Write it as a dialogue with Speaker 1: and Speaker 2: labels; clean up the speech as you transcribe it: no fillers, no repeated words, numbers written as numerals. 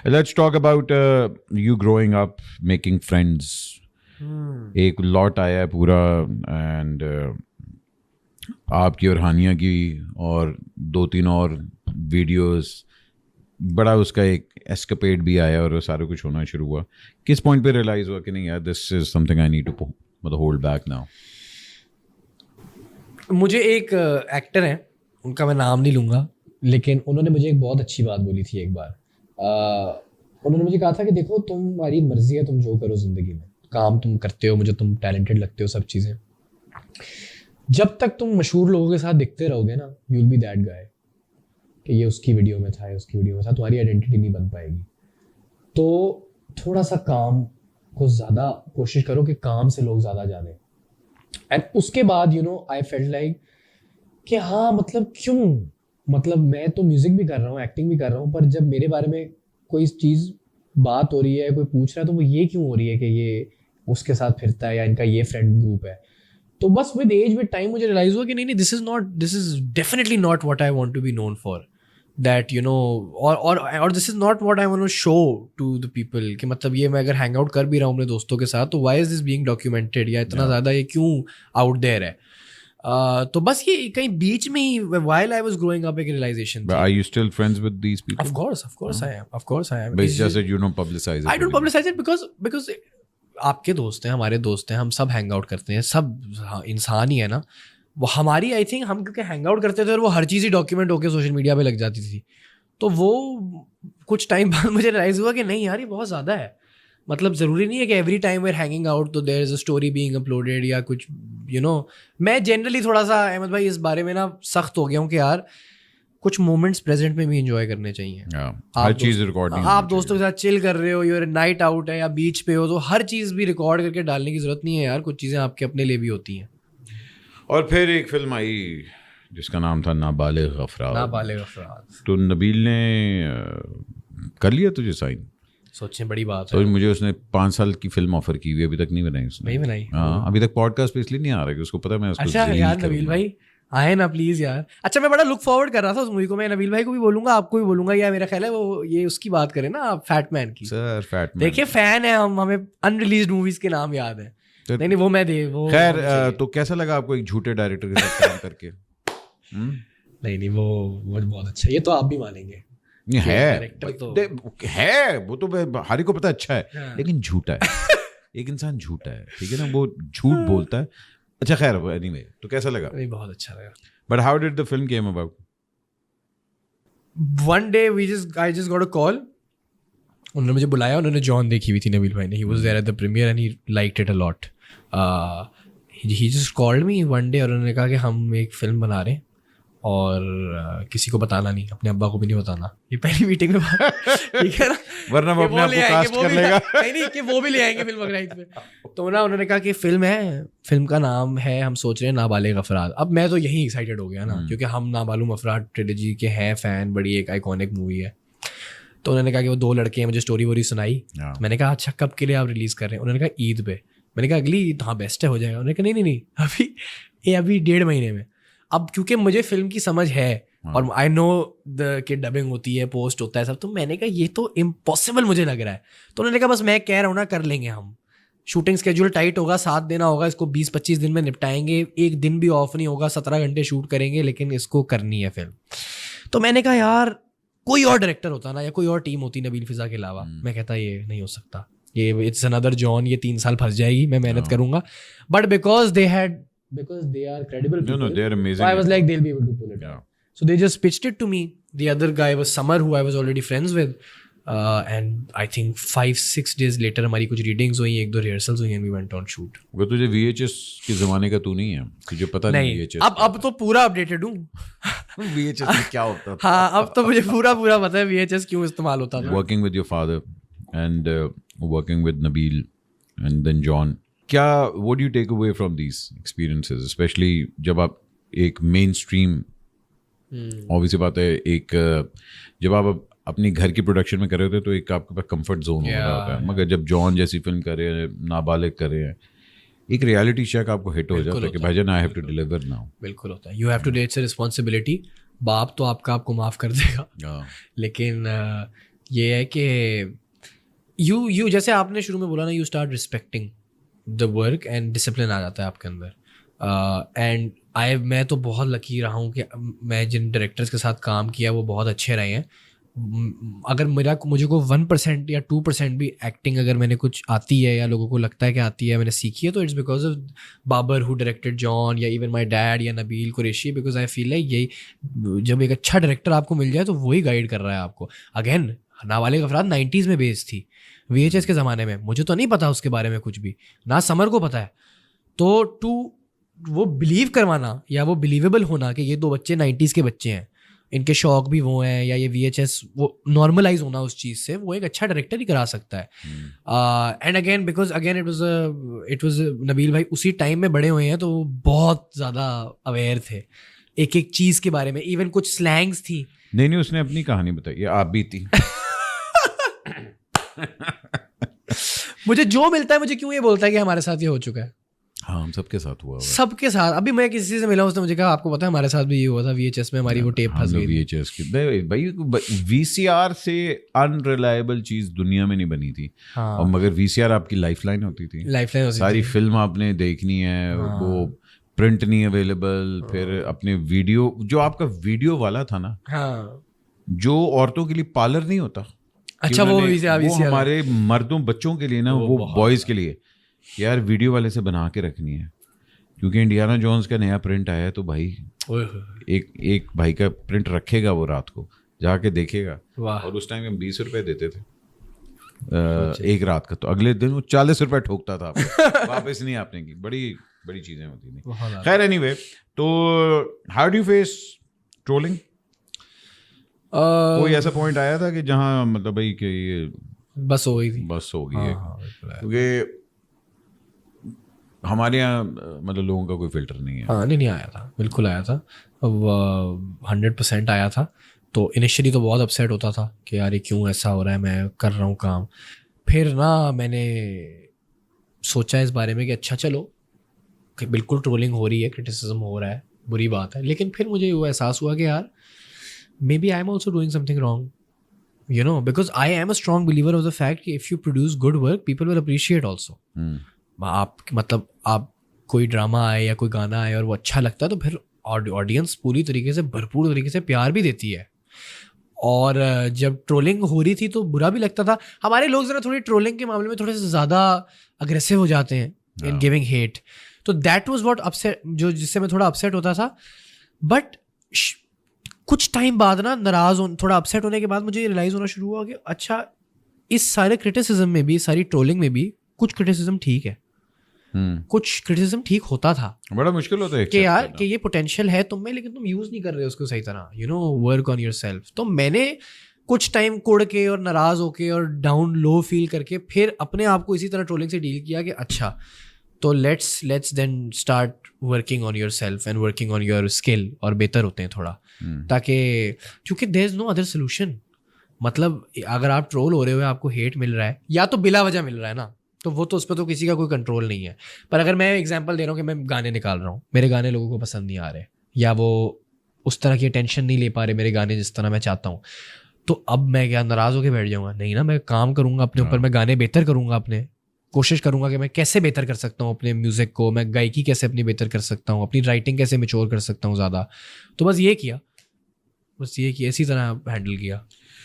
Speaker 1: Let's talk about you growing up, making friends. एक lot आया है पूरा एंड आपकी और हानिया की और 2-3 और वीडियोस, बड़ा उसका एक एस्केपेड भी आया और सारा कुछ होना शुरू हुआ. किस पॉइंट पे रियलाइज हुआ कि नहीं यार, this is something I need to मतलब होल्ड बैक नाउ?
Speaker 2: मुझे एक एक्टर हैं, उनका मैं नाम नहीं लूँगा, लेकिन उन्होंने मुझे एक बहुत अच्छी बात बोली थी एक बार. उन्होंने मुझे कहा था कि देखो, तुम्हारी मर्जी है, तुम जो करो ज़िंदगी में, काम तुम करते हो, मुझे तुम टैलेंटेड लगते हो, सब चीज़ें, जब तक तुम मशहूर लोगों के साथ दिखते रहोगे ना, you will be that guy, कि ये उसकी वीडियो में था, उसकी वीडियो में था, तुम्हारी आइडेंटिटी नहीं बन पाएगी. तो थोड़ा सा काम को ज़्यादा कोशिश करो कि काम से लोग ज़्यादा जाने. एंड उसके बाद आई फेल्ट लाइक कि हाँ, मतलब क्यों, मतलब मैं तो म्यूज़िक भी कर रहा हूँ, एक्टिंग भी कर रहा हूँ, पर जब मेरे बारे में कोई चीज़ बात हो रही है, कोई पूछ रहा है, तो वो ये क्यों हो रही है कि ये उसके साथ फिरता है या इनका ये फ्रेंड ग्रुप है. तो बस विद एज, विद टाइम मुझे रियलाइज हुआ कि नहीं, this is definitely not what I want to be known for, that और this is not what I want to show to the people, कि मतलब ये मैं अगर हैंग आउट कर भी रहा हूँ अपने दोस्तों के साथ, तो why is this being documented, या इतना ज़्यादा ये क्यों आउट देयर है. तो बस ये कहीं बीच में ही while I was growing up एक realization
Speaker 1: But are you still friends with these people?
Speaker 2: Of course I am.
Speaker 1: But it's just that you don't publicize it.
Speaker 2: I don't publicize it because आपके दोस्त हैं, हमारे दोस्त हैं, हम सब hang out करते हैं, सब इंसान ही है ना. वो हमारी आई थिंक हम क्योंकि हैंग आउट करते थे और वो हर चीज़ ही डॉक्यूमेंट होकर सोशल मीडिया पे लग जाती थी, तो वो कुछ टाइम बाद मुझे रियलाइज हुआ कि नहीं यार, ये बहुत ज़्यादा है. मतलब ज़रूरी नहीं है कि every time we're hanging out तो there is a story being uploaded या कुछ मैं जनरली थोड़ा सा अहमद भाई इस बारे में ना सख्त हो गया हूँ कि यार कुछ मोमेंट्स प्रेजेंट में भी एंजॉय करने चाहिए.
Speaker 1: हर चीज़ रिकॉर्ड नहीं.
Speaker 2: आप दोस्तों के साथ चिल कर रहे हो, योर नाइट आउट है या बीच पे हो, तो हर चीज़ भी रिकॉर्ड करके डालने की ज़रूरत नहीं है यार. कुछ चीज़ें आपके अपने लिए भी होती हैं.
Speaker 1: और फिर एक फिल्म आई जिसका नाम था नाबालिग अफराद. तो नबील ने कर लिया तुझे साइन?
Speaker 2: सोचें, बड़ी बात
Speaker 1: तो
Speaker 2: है.
Speaker 1: मुझे उसने 5 साल की फिल्म ऑफर की हुई, अभी तक नहीं बनाई उसने.
Speaker 2: नहीं बनाई?
Speaker 1: हाँ, अभी तक पॉडकास्ट पे इसलिए नहीं आ रहा कि उसको पता है मैं उसको.
Speaker 2: अच्छा यार नबील भाई आए ना प्लीज यार. अच्छा, मैं बड़ा लुक फॉरवर्ड कर रहा था उस मूवी को. मैं नबील भाई को भी बोलूंगा, आपको भी बोलूंगा, या मेरा ख्याल है वो ये उसकी बात करें ना, आप फैटमैन की.
Speaker 1: सर फैटमैन
Speaker 2: देखिए, फैन है हम, हमें अनरिलीज्ड मूवीज के नाम याद है. नहीं वो मैं दे वो.
Speaker 1: खैर, तो कैसा लगा आपको एक झूठे डायरेक्टर के साथ काम करके?
Speaker 2: नहीं वो बहुत अच्छा. ये तो आप भी मानेंगे
Speaker 1: है वो तो हारी को पता अच्छा है. हाँ. लेकिन झूठा है. एक इंसान झूठा है, ठीक है ना, वो झूठ बोलता है. अच्छा खैर, एनीवे, तो कैसा लगा?
Speaker 2: बहुत अच्छा लगा.
Speaker 1: But how did the film came about?
Speaker 2: One day I just got a call. उन्होंने मुझे बुलाया, उन्होंने जॉन देखी हुई थी नबील भाई ने. He was there at the premiere and he liked it a lot. He just called me one day और उन्होंने कहा कि हम एक फिल्म बना रहे हैं और किसी को बताना नहीं, अपने अब्बा को भी नहीं बताना. ये पहली मीटिंग में ठीक है ना,
Speaker 1: वरना वो अपने आप को कास्ट कर लेगा.
Speaker 2: नहीं कि वो भी ले आएंगे फिल्म बकरीद पे. तो ना उन्होंने कहा कि फिल्म है, फिल्म का नाम है, हम सोच रहे हैं नाबालिग अफराद. अब मैं तो यही एक्साइटेड हो गया ना, क्योंकि हम नाबालिग अफराद ट्रिलॉजी के हैं फैन, बड़ी एक आइकॉनिक मूवी है. तो उन्होंने कहा कि वो 2 लड़के हैं, मुझे स्टोरी वोरी सुनाई. मैंने कहा अच्छा कब के लिए आप रिलीज़ कर रहे हैं? उन्होंने कहा ईद पे. मैंने कहा अगली ईद? हाँ बेस्ट है, हो जाएगा. उन्होंने कहा नहीं अभी 1.5 महीने में. अब क्योंकि मुझे फिल्म की समझ है और आई नो कि डबिंग होती है, पोस्ट होता है सब, तो मैंने कहा ये तो इम्पॉसिबल मुझे लग रहा है. तो उन्होंने कहा बस मैं कह रहा हूँ ना, कर लेंगे हम. शूटिंग स्केड्यूल टाइट होगा, 7 देना होगा इसको, 20-25 दिन में निपटाएंगे, एक दिन भी ऑफ नहीं होगा, 17 घंटे शूट करेंगे, लेकिन इसको करनी है फिल्म. तो मैंने कहा यार कोई और डायरेक्टर होता ना, या कोई और टीम होती नबील फिजा के अलावा, मैं कहता ये नहीं हो सकता, ये इट्स अनदर जॉन, ये 3 साल फंस जाएगी, मैं मेहनत करूंगा. But because they are credible people.
Speaker 1: No, they are amazing.
Speaker 2: So I was like, they'll be able to pull it off. So they just pitched it to me. The other guy was Samar, who I was already friends with. And I think 5-6 days later हमारी कुछ readings हुई, 1-2 rehearsals हुई, and we went on shoot.
Speaker 1: वो तुझे VHS के ज़माने का तू नहीं है, तुझे पता नहीं VHS.
Speaker 2: अब तो पूरा updated हूँ.
Speaker 1: VHS में क्या होता था?
Speaker 2: हाँ, अब तो मुझे पूरा पता है VHS क्यों इस्तेमाल होता था.
Speaker 1: Working with your father and working with Nabil and then John. क्या what do you take away from these experiences, especially जब आप एक मेन स्ट्रीम, ऑब्वियसली बात है, एक जब आप अपनी घर की प्रोडक्शन में कर रहे होते हैं तो एक आपके पास कंफर्ट जोन हो रहा होता है. मगर जब जॉन जैसी फिल्म कर रहे हैं, नाबालिग कर रहे हैं, एक रियलिटी चेक आपको हिट हो जाता है कि भाईजान I have to deliver now. बिल्कुल
Speaker 2: होता है. You have to take responsibility. बाप तो आपको माफ कर देगा, लेकिन ये है कि यू जैसे आपने शुरू में बोला ना, you start respecting the work and discipline आ जाता है आपके अंदर। एंड मैं तो बहुत लकी रहा हूँ कि मैं जिन डायरेक्टर्स के साथ काम किया वो बहुत अच्छे रहे हैं। अगर मुझे को 1% या 2% भी एक्टिंग अगर मैंने कुछ आती है या लोगों को लगता है कि आती है, मैंने सीखी है, तो it's because of Babar who directed John, या इवन माय डैड या Nabeel Qureshi, because I feel like यही, जब एक अच्छा डायरेक्टर आपको मिल जाए तो वही गाइड कर रहा है आपको। अगेन नाबालिग अफराद 90s में बेस्ड थी, VHS के ज़माने में, मुझे तो नहीं पता उसके बारे में कुछ भी, ना समर को पता है। तो वो बिलीव करवाना या वो बिलीवेबल होना कि ये दो बच्चे 90s के बच्चे हैं, इनके शौक भी वो हैं, या ये VHS वो नॉर्मलाइज होना उस चीज़ से, वो एक अच्छा डायरेक्टर ही करा सकता है। And again because again it was Nabeel भाई उसी टाइम में बड़े हुए हैं, तो वो बहुत ज़्यादा अवेयर थे एक एक चीज़ के बारे में, इवन कुछ स्लैंग्स थी।
Speaker 1: नहीं उसने अपनी कहानी बताई, ये आप भी थी।
Speaker 2: मुझे जो मिलता है, मुझे क्यों ये बोलता है कि हमारे साथ ये हो चुका है?
Speaker 1: हाँ, हम सबके साथ हुआ।
Speaker 2: सबके साथ। अभी मैं किसी से मिला, उसने मुझे कहा आपको पता है हमारे साथ भी ये हुआ था, VHS में हमारी वो टेप फंस गई।
Speaker 1: VHS की भाई VCR से अनरिलायबल चीज दुनिया में नहीं बनी थी।
Speaker 2: हाँ।
Speaker 1: और मगर VCR आपकी लाइफलाइन होती थी,
Speaker 2: लाइफलाइन होती
Speaker 1: सारी
Speaker 2: थी।
Speaker 1: फिल्म आपने देखनी है।
Speaker 2: हाँ।
Speaker 1: वो प्रिंट नहीं अवेलेबल, फिर अपने वीडियो, जो आपका वीडियो वाला था ना,
Speaker 2: हाँ,
Speaker 1: जो औरतों के लिए पार्लर नहीं होता,
Speaker 2: अच्छा वो
Speaker 1: हमारे मर्दों बच्चों के लिए ना, वो बॉयज के लिए यार वीडियो वाले से बना के रखनी है, क्योंकि इंडियाना जोन्स का नया प्रिंट आया है, तो भाई एक भाई का प्रिंट रखेगा, वो रात को जाके देखेगा। और उस टाइम हम 20 रुपए देते थे एक रात का, तो अगले दिन वो 40 रुपए ठोकता था वापस नहीं आपने की। बड़ी चीजें होती थी। खैर एनीवे, तो how do you face trolling? कोई ऐसा पॉइंट आया था कि जहाँ मतलब भाई कि ये
Speaker 2: बस हो गई थी?
Speaker 1: बस हो गई है, क्योंकि हमारे यहाँ मतलब लोगों का कोई फिल्टर नहीं है।
Speaker 2: हाँ, नहीं आया था, बिल्कुल आया था, 100% आया था। तो इनिशियली तो बहुत अपसेट होता था कि यार ये क्यों ऐसा हो रहा है, मैं कर रहा हूँ काम। फिर ना मैंने सोचा इस बारे में कि अच्छा चलो कि बिल्कुल ट्रोलिंग हो रही है, क्रिटिसिज्म हो रहा है, बुरी बात है, लेकिन फिर मुझे वो एहसास हुआ कि यार maybe I am also doing something wrong, you know, because I am a strong believer of the fact कि if you produce good work, people will appreciate also. आप कोई ड्रामा आए या कोई गाना आए और वो अच्छा लगता है, तो फिर ऑडियंस पूरी तरीके से, भरपूर तरीके से प्यार भी देती है। और जब ट्रोलिंग हो रही थी तो बुरा भी लगता था। हमारे लोग ज़रा थोड़ी ट्रोलिंग के मामले में थोड़े से ज़्यादा अग्रेसिव हो जाते हैं इन गिविंग हेट, तो दैट वाज व्हाट अपसेट, जो जिससे मैं थोड़ा अपसेट होता था। बट कुछ टाइम बाद ना, थोड़ा अपसेट होने के बाद मुझे रियलाइज़ होना शुरू हुआ कि अच्छा, इस सारे क्रिटिसिज्म में भी, सारी ट्रोलिंग में भी कुछ क्रिटिसिज्म ठीक है, कुछ क्रिटिसिज्म ठीक होता था।
Speaker 1: बड़ा मुश्किल होता है
Speaker 2: कि यार कि ये पोटेंशियल है तुम में, लेकिन तुम यूज़ नहीं कर रहे हो उसको सही तरह, you know, work on yourself. तो मैंने कुछ टाइम कोड़ के और नाराज़ होके और डाउन लो फील करके फिर अपने आप को इसी तरह ट्रोलिंग से डील किया कि अच्छा, तो let's then start working on yourself and working on your skill, और बेहतर होते हैं थोड़ा, ताकि, क्योंकि there is no other solution. मतलब अगर आप ट्रोल हो रहे हो, आपको हेट मिल रहा है, या तो बिला वजह मिल रहा है ना, तो वो तो उस पर तो किसी का कोई कंट्रोल नहीं है। पर अगर मैं एग्जांपल दे रहा हूँ कि मैं गाने निकाल रहा हूँ, मेरे गाने लोगों को पसंद नहीं आ रहे, या वो उस तरह की अटेंशन नहीं ले पा रहे मेरे गाने जिस तरह मैं चाहता हूँ, तो अब मैं क्या नाराज़ होकर बैठ जाऊँगा? नहीं ना, मैं काम करूँगा अपने ऊपर, मैं गाने बेहतर करूँगा, अपने कोशिश करूँगा कि मैं कैसे बेहतर कर सकता हूँ अपने म्यूज़िक को, मैं गायकी कैसे अपनी बेहतर कर सकता हूँ, अपनी राइटिंग कैसे मैच्योर कर सकता हूँ ज़्यादा। तो बस ये किया, इसी तरह हैंडल किया।